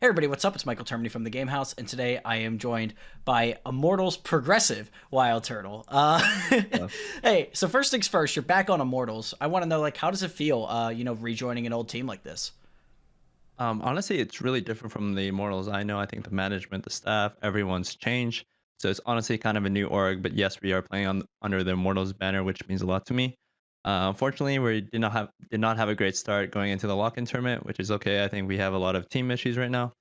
Hey everybody, what's up? It's Michael Termini from the Game House, and today I am joined by Immortals Progressive WildTurtle. Uh, Hey, so first things first, you're back on Immortals. I want to know, like, how does it feel, rejoining an old team like this? Honestly, it's really different from the Immortals. I think the management, the staff, everyone's changed. So it's honestly kind of a new org. But yes, we are playing under the Immortals banner, which means a lot to me. Unfortunately, we did not have a great start going into the lock-in tournament, which is okay. I think we have a lot of team issues right now,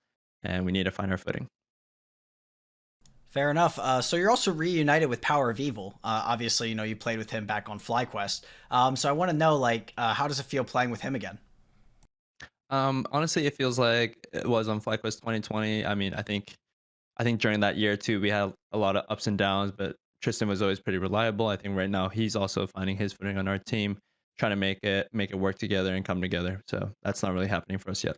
and we need to find our footing. Fair enough. So you're also reunited with Power of Evil. Obviously, you played with him back on FlyQuest. So I want to know, like, how does it feel playing with him again? Honestly, it feels like it was on FlyQuest 2020. I think during that year too, we had a lot of ups and downs, but Tristan was always pretty reliable. I think right now he's also finding his footing on our team, trying to make it work together and come together. So that's not really happening for us yet.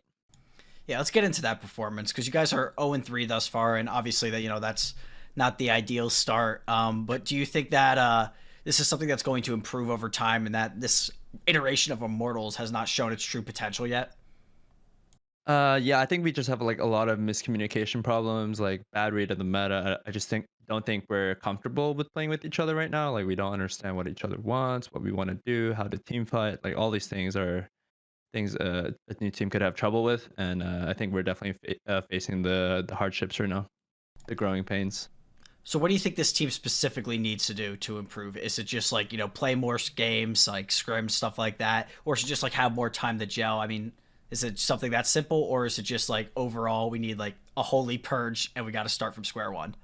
Yeah, let's get into that performance because you guys are 0-3 thus far, and obviously that's not the ideal start. But do you think that this is something that's going to improve over time, and that this iteration of Immortals has not shown its true potential yet? Yeah, I think we just have like a lot of miscommunication problems, like bad read of the meta. I just don't think we're comfortable with playing with each other right now. Like we don't understand what each other wants, what we want to do, how to team fight. Like all these things are things a new team could have trouble with, and I think we're definitely facing the hardships right now, the growing pains. So, what do you think this team specifically needs to do to improve? Is it just like play more games, like scrim stuff like that, or is it just like have more time to gel? I mean, is it something that simple, or is it just like overall we need like a holy purge and we got to start from square one?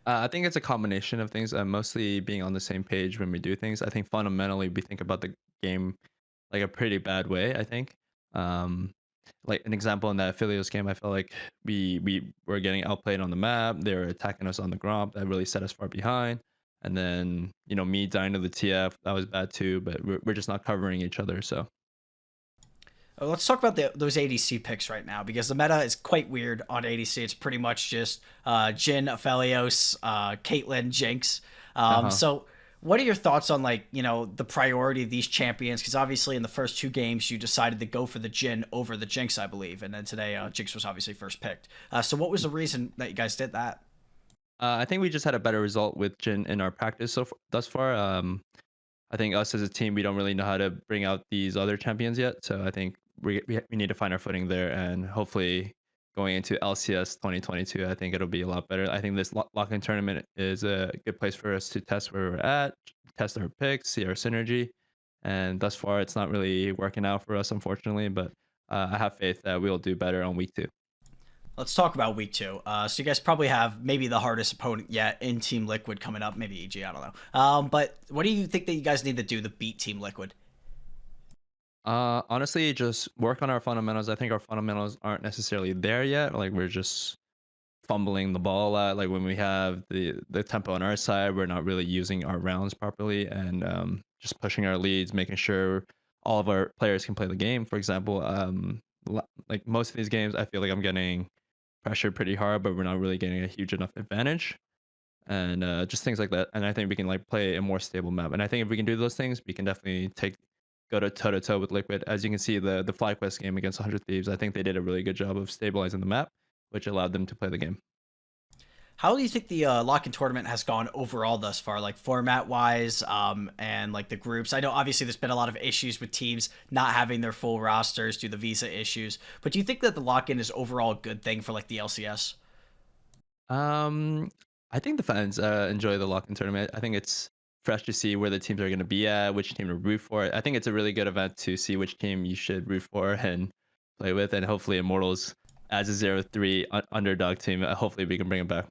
I think it's a combination of things, mostly being on the same page when we do things. I think fundamentally we think about the game like a pretty bad way. I think, um, like an example in that Affiliates game, I felt like we were getting outplayed on the map. They were attacking us on the gromp. That really set us far behind. And then me dying to the TF, that was bad too. But we're just not covering each other. So Let's talk about those ADC picks right now because the meta is quite weird on ADC. It's pretty much just Jhin, Aphelios, Caitlyn, Jinx. uh-huh. So, what are your thoughts on like the priority of these champions? Because obviously in the first two games you decided to go for the Jhin over the Jinx, I believe, and then today Jinx was obviously first picked. So, what was the reason that you guys did that? I think we just had a better result with Jin in our practice thus far. I think us as a team, we don't really know how to bring out these other champions yet. So I think we need to find our footing there, and hopefully going into LCS 2022, I think it'll be a lot better. I think this lock-in tournament is a good place for us to test where we're at, test our picks, see our synergy. And thus far, it's not really working out for us, unfortunately. But I have faith that we'll do better on week two. Let's talk about week two. So you guys probably have maybe the hardest opponent yet in Team Liquid coming up, maybe EG, I don't know. But what do you think that you guys need to do to beat Team Liquid? Honestly, just work on our fundamentals. I think our fundamentals aren't necessarily there yet. Like we're just fumbling the ball a lot. Like when we have the tempo on our side, we're not really using our rounds properly, and just pushing our leads, making sure all of our players can play the game. For example, like most of these games, I feel like I'm getting pressured pretty hard, but we're not really getting a huge enough advantage. And just things like that. And I think we can like play a more stable map. And I think if we can do those things, we can definitely go to toe to toe with Liquid. As you can see, the FlyQuest game against 100 Thieves, I think they did a really good job of stabilizing the map, which allowed them to play the game. How do you think the lock-in tournament has gone overall thus far, like format-wise, and like the groups? I know obviously there's been a lot of issues with teams not having their full rosters due to the visa issues, but do you think that the lock-in is overall a good thing for like the LCS? Um, I think the fans enjoy the lock-in tournament. I think it's fresh to see where the teams are going to be at, which team to root for. I think it's a really good event to see which team you should root for and play with, and hopefully Immortals as a 0-3 underdog team. Hopefully we can bring it back.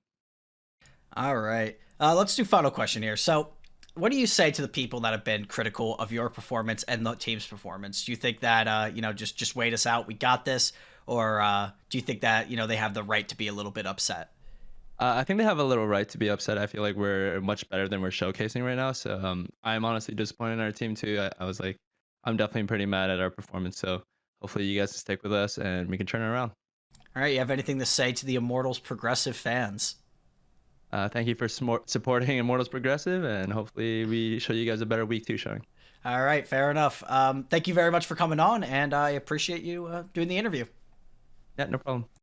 All right. Let's do final question here. So, what do you say to the people that have been critical of your performance and the team's performance? Do you think that just wait us out, we got this, or do you think that they have the right to be a little bit upset? I think they have a little right to be upset. I feel like we're much better than we're showcasing right now. So I'm honestly disappointed in our team too. I was like, I'm definitely pretty mad at our performance. So hopefully you guys stick with us and we can turn it around. All right. You have anything to say to the Immortals Progressive fans? Thank you for supporting Immortals Progressive, and hopefully we show you guys a better week two showing. All right. Fair enough. Thank you very much for coming on, and I appreciate you doing the interview. Yeah, no problem.